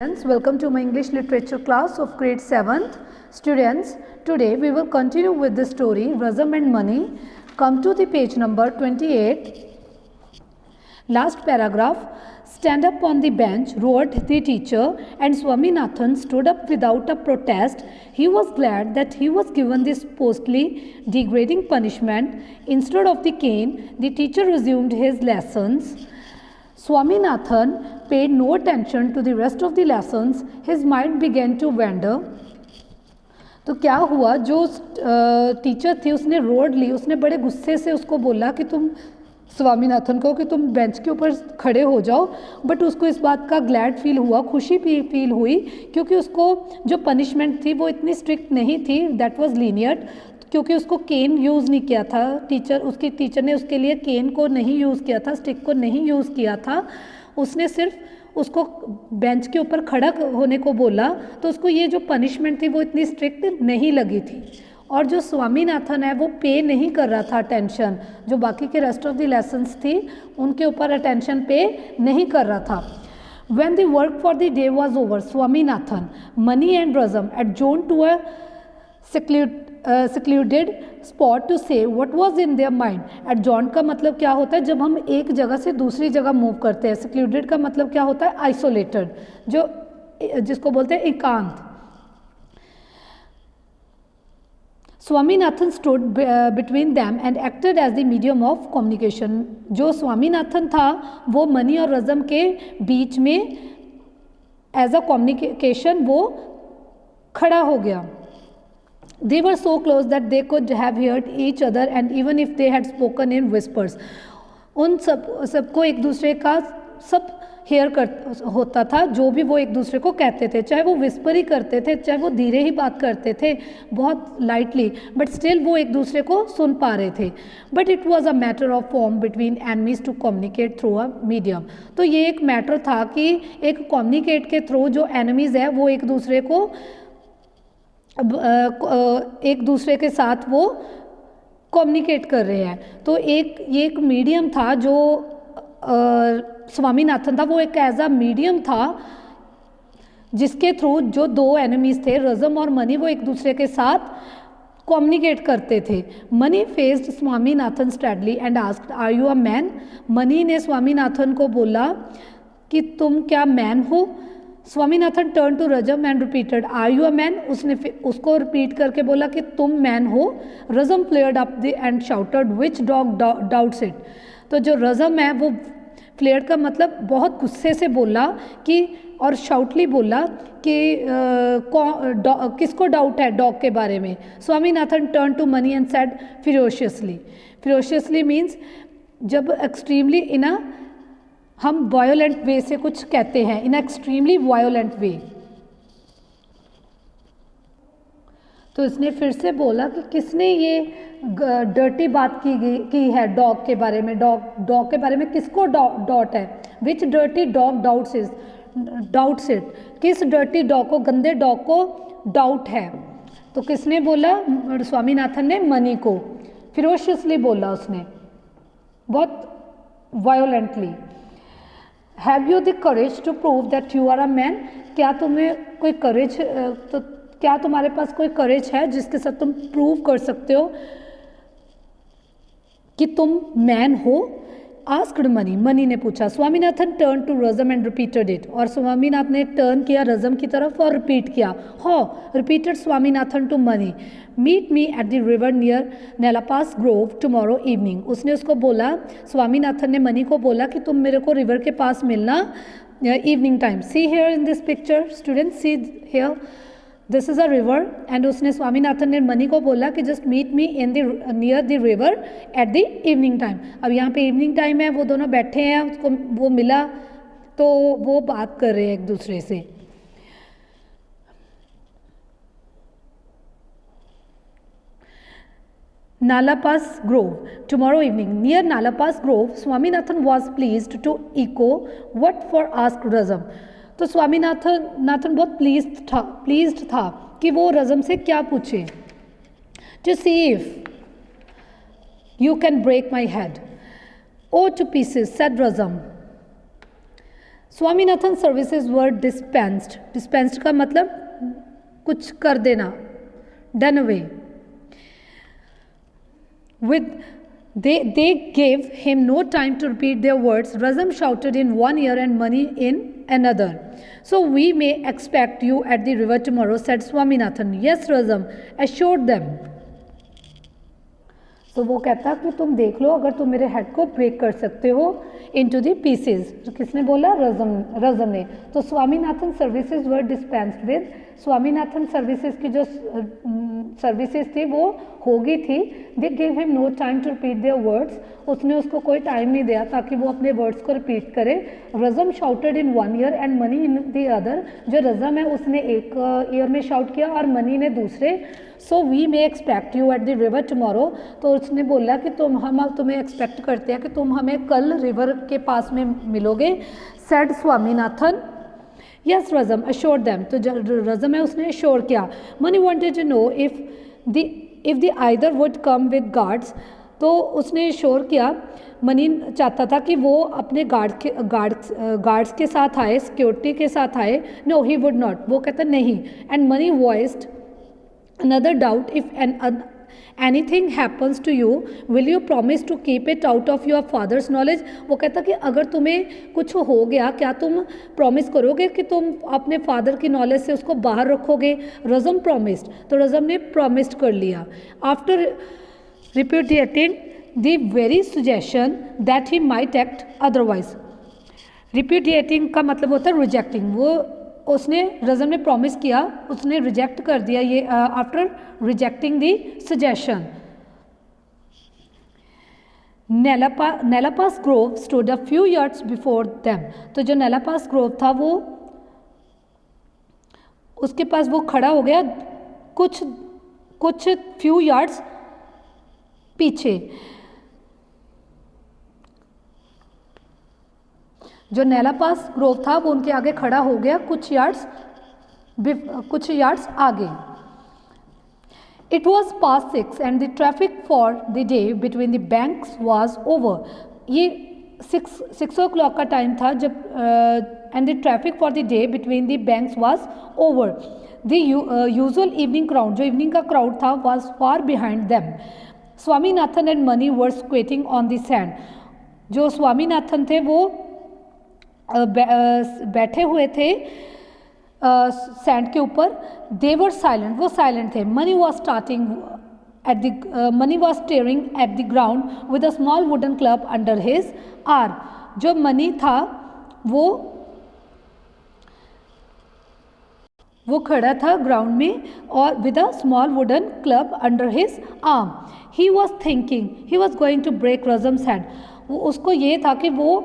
Students, welcome to my English literature class of grade 7th. Students, today we will continue with the story Razam and Mani. Come to the page number 28. Last paragraph. Stand up on the bench, roared the teacher, and Swaminathan stood up without a protest. He was glad that he was given this postly degrading punishment. Instead of the cane, the teacher resumed his lessons. Swaminathan paid no attention to the rest of the lessons. His mind began to wander. तो क्या हुआ, जो teacher थी उसने road ली, उसने बड़े गुस्से से उसको बोला कि तुम स्वामीनाथन को कि तुम बेंच के ऊपर खड़े हो जाओ, बट उसको इस बात का ग्लैड फील हुआ, खुशी फील हुई, क्योंकि उसको जो पनिशमेंट थी वो इतनी स्ट्रिक्ट नहीं थी, दैट वाज लीनियर्ड, क्योंकि उसको केन यूज़ नहीं किया था, उसकी टीचर ने उसके लिए केन को नहीं यूज़ किया था, स्टिक को नहीं यूज़ किया था, उसने सिर्फ उसको बेंच के ऊपर खड़ा होने को बोला, तो उसको ये जो पनिशमेंट थी वो इतनी स्ट्रिक्ट नहीं लगी थी। और जो स्वामीनाथन है वो पे नहीं कर रहा था अटेंशन, जो बाकी के रेस्ट ऑफ द लेसन्स थी उनके ऊपर अटेंशन पे नहीं कर रहा था। When the work for the day was over, Swaminathan, Mani and Razam adjourned to a secluded spot to say what was in their mind. Adjourned का मतलब क्या होता है, जब हम एक जगह से दूसरी जगह मूव करते हैं। secluded का मतलब क्या होता है, isolated, जो जिसको बोलते हैं एकांत। Swaminathan stood between them and acted as the medium of communication. जो स्वामीनाथन था वो मनी और रज़म के बीच में एज अ कम्युनिकेशन वो खड़ा हो गया। They were so close that they could have heard each other and even if they had spoken in whispers. उन सबको एक दूसरे का सब हेयर होता था, जो भी वो एक दूसरे को कहते थे, चाहे वो विस्पर ही करते थे, चाहे वो धीरे ही बात करते थे, बहुत लाइटली, बट स्टिल वो एक दूसरे को सुन पा रहे थे। But it was a matter of form between enemies to communicate through a medium. तो ये एक मैटर था कि एक कम्युनिकेट के थ्रू जो एनिमीज है वो एक दूसरे के साथ वो कम्युनिकेट कर रहे हैं। तो ये एक मीडियम था जो स्वामीनाथन था, वो एक एज अ मीडियम था जिसके थ्रू जो दो एनिमीज थे रज़म और मनी वो एक दूसरे के साथ कम्युनिकेट करते थे। Mani faced Swaminathan steadily and asked are you a man. Mani ने स्वामीनाथन को बोला कि तुम क्या मैन हो। Swaminathan turn to Rajam and repeated are you a man. उसने उसको रिपीट करके बोला कि तुम मैन हो। Rajam flared up the and shouted which dog doubts it. तो जो रज़म है वो फ्लेयर का मतलब बहुत गुस्से से बोला कि, और शाउटली बोला कि किसको डाउट है डॉग के बारे में। Swaminathan turn to Mani and said ferociously. Ferociously means जब एक्सट्रीमली हम वायोलेंट वे से कुछ कहते हैं, इन एक्सट्रीमली वायोलेंट वे। तो इसने फिर से बोला कि किसने ये डर्टी बात की है डॉग के बारे में, डॉग के बारे में किसको डाउट है। विच डर्टी डॉग डाउट्स इट। किस डर्टी डॉग को, गंदे डॉग को डाउट है। तो किसने बोला, स्वामीनाथन ने मनी को। फिरोशियसली बोला उसने, बहुत violently. Have you the courage to prove that you are a man. क्या तुम्हें कोई करेज, तो क्या तुम्हारे पास कोई करेज है जिसके साथ तुम प्रूव कर सकते हो कि तुम मैन हो। आस्क्ड मनी, मनी ने पूछा। Swaminathan turn to Rajam and repeated it. और स्वामीनाथन ने टर्न किया रज़म की तरफ और रिपीट किया। Repeated Swaminathan to Mani, meet me at the river near Nallappa's grove tomorrow evening. उसने उसको बोला, स्वामीनाथन ने मनी को बोला कि तुम मेरे को रिवर के पास मिलना evening time. See here in this picture students, see here, this is a river. And उसने स्वामीनाथन ने मनी को बोला कि just meet me in the near the river at the evening time. अब यहाँ पे इवनिंग टाइम है, वो दोनों बैठे हैं, उसको वो मिला तो वो बात कर रहे हैं एक दूसरे से। Nalapas Grove, tomorrow evening. Near Nalapas Grove, Swaminathan was pleased to echo what for asked Razam. तो स्वामीनाथन बहुत प्लीज्ड था कि वो रज़म से क्या पूछे। To see if you can break my head. Oh to pieces said Rajam. Swaminathan services were dispensed, dispensed का मतलब कुछ कर देना, done away with they gave him no time to repeat their words. Razam shouted in one ear and Mani in another. So we may expect you at the river tomorrow, said Swaminathan. Yes, Razam assured them. तो वो कहता कि तुम देख लो, अगर तुम मेरे head को ब्रेक कर सकते हो इनटू द पीसेस. किसने बोला? रज़म ने. तो Swaminathan services were dispensed with, Swaminathan services की जो सर्विसेज थी वो हो गई थी. They give him no time to repeat their words, उसने उसको कोई टाइम नहीं दिया ताकि वो अपने वर्ड्स को रिपीट करे. Rajam shouted in one ear and Mani in the other, जो रज़म है उसने एक ईयर में शाउट किया और मनी ने दूसरे. So we may expect you at the river tomorrow, तो उसने बोला कि हम तुम्हें एक्सपेक्ट करते हैं कि तुम हमें कल रिवर के पास में मिलोगे. Said Swaminathan. Yes Rajam assured them, तो रज़म है उसने अश्योर किया. Mani wanted to know if the either would come with guards, तो उसने अश्योर किया, मनी चाहता था कि वो अपने गार्ड्स के साथ आए, सिक्योरिटी के साथ आए. नो ही वुड नॉट, वो कहता नहीं. And money voiced another doubt, if anything happens to you will you promise to keep it out of your father's knowledge. वो कहता कि अगर तुम्हें कुछ हो गया क्या तुम प्रॉमिस करोगे कि तुम अपने फादर की नॉलेज से उसको बाहर रखोगे. रज़म प्रॉमिस्ड, तो रज़म ने प्रॉमिस्ड कर लिया. After repudiating the very suggestion that he might act otherwise. Repudiating का मतलब होता है रिजेक्टिंग. वो उसने रज़म ने प्रॉमिस किया, उसने रिजेक्ट कर दिया ये. After rejecting the suggestion. Nallappa's grove stood a few yards before them, तो जो नेलापास ग्रोव था वो उसके पास वो खड़ा हो गया कुछ फ्यू यार्ड्स पीछे. जो नेलापास ग्रोव था वो उनके आगे खड़ा हो गया कुछ यार्ड्स आगे. It was pass 6 and the traffic for the day between the banks was over. ये 6 o'clock का टाइम था जब and the traffic for the day between the banks was over. The usual evening crowd, जो evening का crowd था, was far behind them. Swaminathan and money were squatting on the sand. जो स्वामीनाथन थे वो बैठे हुए थे सैंड के ऊपर. दे वर साइलेंट, वो साइलेंट थे. Mani was staring at the ground with a small wooden club under his arm. जो मनी था वो खड़ा था ग्राउंड में और with a small wooden club under his arm. He was thinking he was going to break Rajam's hand. उसको ये था कि वो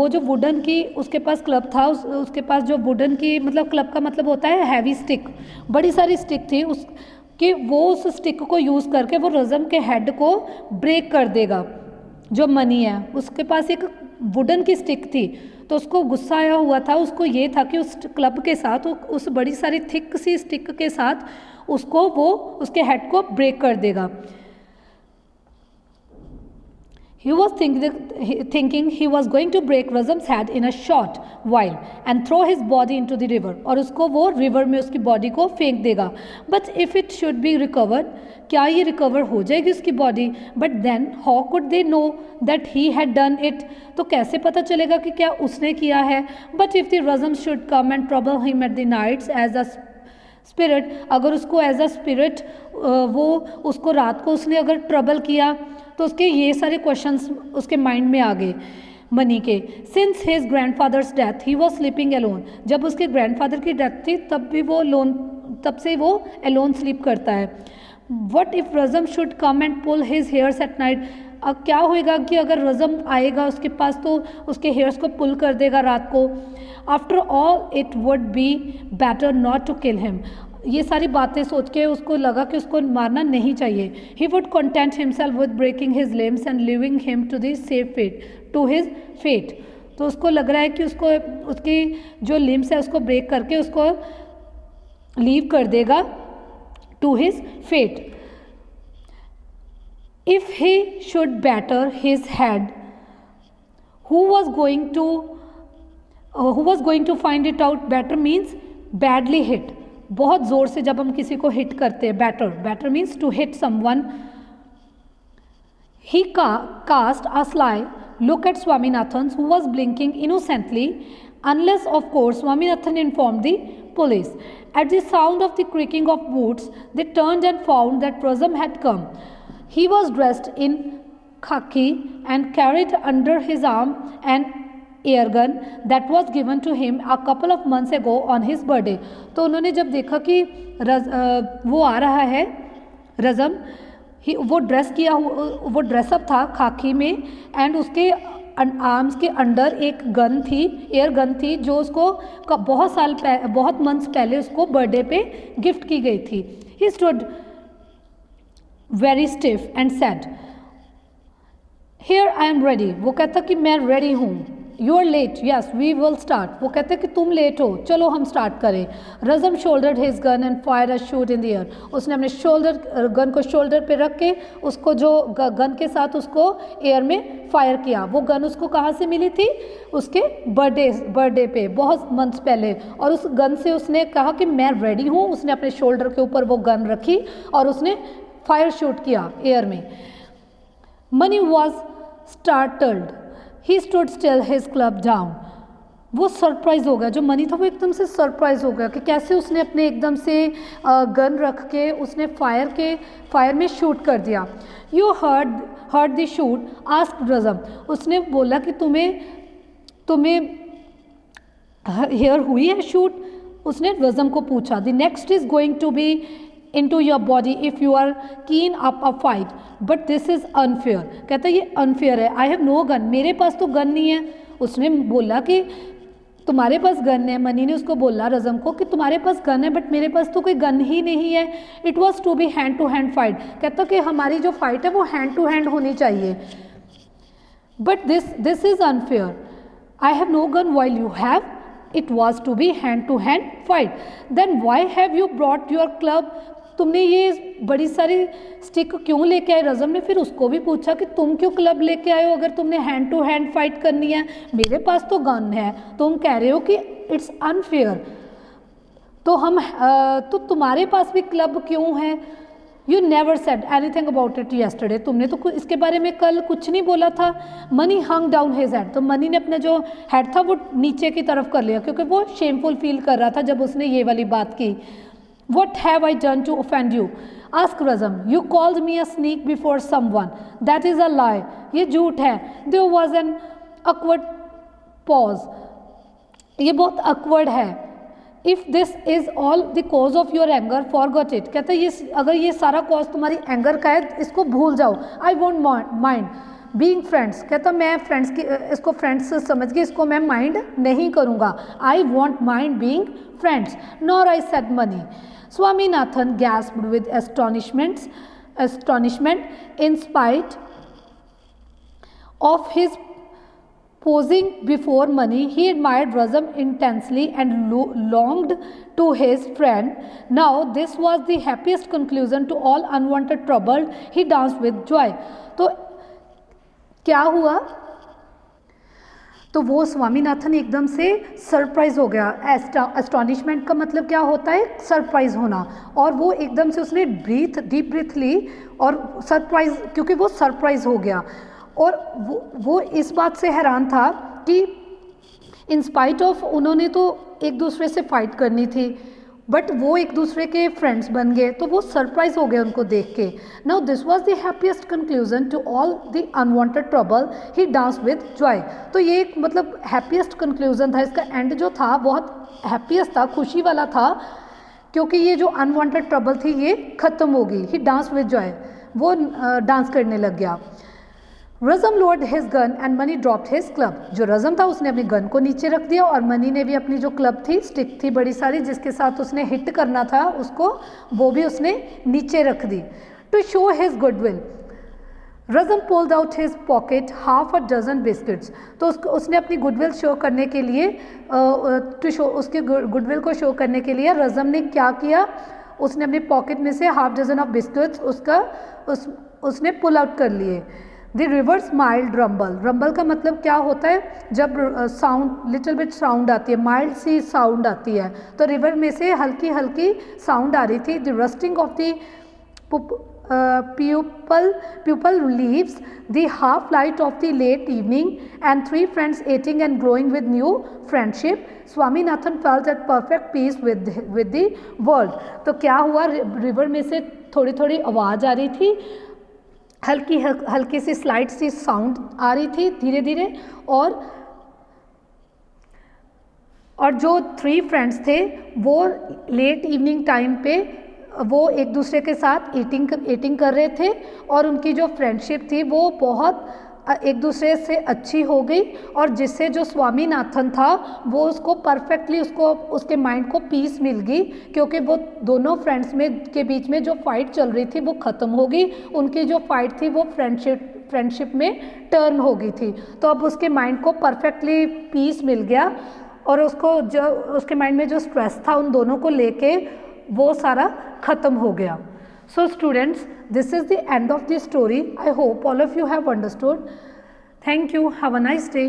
जो वुडन की उसके पास क्लब था, उसके पास जो वुडन की मतलब क्लब का मतलब होता है हैवी स्टिक, बड़ी सारी स्टिक थी कि वो उस स्टिक को यूज़ करके वो रज़म के हेड को ब्रेक कर देगा. जो मनी है उसके पास एक वुडन की स्टिक थी, तो उसको गुस्सा आया हुआ था. उसको ये था कि उस क्लब के साथ, उस बड़ी सारी थिक सी स्टिक के साथ उसको वो उसके हेड को ब्रेक कर देगा. He was thinking he was going to break Razam's head in a short while and throw his body into the river. और उसको वो river में उसकी body को फेंक देगा. But if it should be recovered, क्या ये recover हो जाएगी उसकी body? But then how could they know that he had done it? तो कैसे पता चलेगा कि क्या उसने किया है? But if the Razam should come and trouble him at the nights as a spirit, अगर उसको as a spirit वो उसको रात को उसने अगर trouble किया तो उसके ये सारे क्वेश्चंस उसके माइंड में आ गए मनी के. Since his grandfathers death he was sleeping alone. जब उसके ग्रैंडफादर की डेथ थी तब से वो अलोन स्लीप करता है. What if Razam should come and pull his hairs at night. अब क्या होएगा कि अगर रज़म आएगा उसके पास तो उसके हेयर्स को पुल कर देगा रात को. After all it would be better not to kill him. ये सारी बातें सोच के उसको लगा कि उसको मारना नहीं चाहिए. He would content himself with breaking his limbs and leaving him to the safe fate to his fate. तो उसको लग रहा है कि उसको उसकी जो लिम्स है उसको ब्रेक करके उसको लीव कर देगा to his fate. If he should batter his head, who was going to who was going to find it out? Batter means badly hit. बहुत जोर से जब हम किसी को हिट करते हैं, batter means to hit someone. He cast a sly look at Swaminathan, who was blinking innocently, unless of course Swaminathan informed the police. At the sound of the creaking of boots, they turned and found that Razam had come. He was dressed in khaki and carried under his arm an air gun that was given to him a couple of months ago on his birthday. तो उन्होंने जब देखा कि वो आ रहा है रज़म, वो dress up था खाकी में, एंड उसके आर्म्स के अंडर एक गन थी, एयर गन थी, जो उसको बहुत मंथ्स पहले उसको बर्थडे पे गिफ्ट की गई थी. He stood very stiff and said, here I am ready. वो कहता कि मैं रेडी हूँ. You are late, yes we will start. वो कहते कि तुम लेट हो, चलो हम स्टार्ट करें. Razam shouldered his gun and fire a shoot in the air. उसने अपने गन को शोल्डर पे रख के उसको जो गन के साथ उसको एयर में फायर किया. वो गन उसको कहाँ से मिली थी? उसके बर्थडे पे बहुत मंथ्स पहले. और उस गन से उसने कहा कि मैं रेडी हूँ. उसने अपने शोल्डर के ऊपर वो गन रखी और उसने फायर शूट किया एयर में. Money was startled. He stood still his club down. वो सरप्राइज हो गया, जो मनी था वो एकदम से सरप्राइज हो गया कि कैसे उसने अपने एकदम से गन रख के उसने फायर में शूट कर दिया. You heard the shoot, asked Razam. उसने बोला कि तुम्हें हियर हुई है शूट? उसने रज़म को पूछा. The next is going to be into your body if you are keen up a fight, but this is unfair. कहता है ये unfair है. I have no gun. मेरे पास तो गन नहीं है. उसने बोला कि तुम्हारे पास गन है. मनी ने उसको बोला रज़म को कि तुम्हारे पास गन है बट मेरे पास तो कोई गन ही नहीं है. It was to be hand to hand fight. कहता कि हमारी जो फाइट है वो हैंड टू हैंड होनी चाहिए. But this is unfair. I have no gun while you have. It was to be hand to hand fight. Then why have you brought your club. तुमने ये बड़ी सारी स्टिक क्यों लेके आए? रज़म ने फिर उसको भी पूछा कि तुम क्यों क्लब लेके आए हो अगर तुमने हैंड टू हैंड फाइट करनी है? मेरे पास तो गन है. तुम कह रहे हो कि इट्स अनफेयर, तो तुम्हारे पास भी क्लब क्यों है? You never said anything about it yesterday. तुमने तो इसके बारे में कल कुछ नहीं बोला था. मनी हंग डाउन हिज हेड. तो मनी ने अपना जो हेड था वो नीचे की तरफ कर लिया क्योंकि वो शेमफुल फील कर रहा था जब उसने ये वाली बात की. What have I done to offend you? Ask Razam. You called me a sneak before someone. That is a lie. ये झूठ है. There was an awkward pause. ये बहुत awkward है. If this is all the cause of your anger, forget it. कहता है अगर ये सारा cause तुम्हारी anger का है, इसको भूल जाओ. I won't mind. Being friends. कहता मैं फ्रेंड्स की इसको फ्रेंड्स समझ के इसको मैं माइंड नहीं करूँगा. I won't mind being friends. Nor I said money. Swaminathan gasped with astonishment in spite of his posing before Mani. He admired Razam intensely and longed to his friend. Now this was the happiest conclusion to all unwanted trouble. He danced with joy. तो क्या हुआ? तो वो स्वामीनाथन एकदम से surprise हो गया. एस्टॉनिशमेंट का मतलब क्या होता है? सरप्राइज होना. और वो एकदम से उसने डीप ब्रीथ ली और सरप्राइज, क्योंकि वो सरप्राइज हो गया. और वो इस बात से हैरान था कि इन स्पाइट ऑफ उन्होंने तो एक दूसरे से फाइट करनी थी बट वो एक दूसरे के फ्रेंड्स बन गए, तो वो सरप्राइज हो गए उनको देख के. Now this was the happiest conclusion to all the unwanted trouble. He dance with joy. तो ये एक मतलब हैप्पीएस्ट कंक्लूजन था. इसका एंड जो था बहुत हैप्पीएस्ट था, खुशी वाला था, क्योंकि ये जो अनवांटेड ट्रबल थी ये ख़त्म हो गई. He dance with joy. वो डांस करने लग गया. Razam load his gun and money dropped his club. जो रज़म था उसने अपनी गन को नीचे रख दिया और मनी ने भी अपनी जो क्लब थी, स्टिक थी बड़ी सारी जिसके साथ उसने हिट करना था उसको, वो भी उसने नीचे रख दी. To show his goodwill Razam pulled out his pocket half a dozen biscuits. तो उसने अपनी गुडविल शो करने के लिए उसके गुडविल को शो करने के लिए रज़म ने क्या किया? उसने अपनी पॉकेट में से हाफ डजन ऑफ बिस्किट्स उसने पुल आउट कर लिए. The river smiled rumble, rumble का मतलब क्या होता है, जब साउंड लिटिल बिट साउंड आती है, माइल्ड सी साउंड आती है, तो रिवर में से हल्की हल्की साउंड आ रही थी। The rusting of the pupil leaves, the half light of the late evening, and three friends eating and glowing with new friendship. Swaminathan felt at perfect peace with the world. तो क्या हुआ, river में से थोड़ी थोड़ी आवाज़ आ रही थी, हल्की सी स्लाइट सी साउंड आ रही थी धीरे धीरे, और जो थ्री फ्रेंड्स थे वो लेट इवनिंग टाइम पे वो एक दूसरे के साथ ईटिंग कर रहे थे, और उनकी जो फ्रेंडशिप थी वो बहुत एक दूसरे से अच्छी हो गई, और जिससे जो स्वामीनाथन था वो उसको परफेक्टली उसके माइंड को पीस मिल गई, क्योंकि वो दोनों फ्रेंड्स के बीच में जो फाइट चल रही थी वो ख़त्म हो गई, उनकी जो फाइट थी वो फ्रेंडशिप में टर्न हो गई थी। तो अब उसके माइंड को परफेक्टली पीस मिल गया, और उसके माइंड में जो स्ट्रेस था उन दोनों को लेके वो सारा ख़त्म हो गया। So students, this is the end of the story. I hope all of you have understood. Thank you. Have a nice day.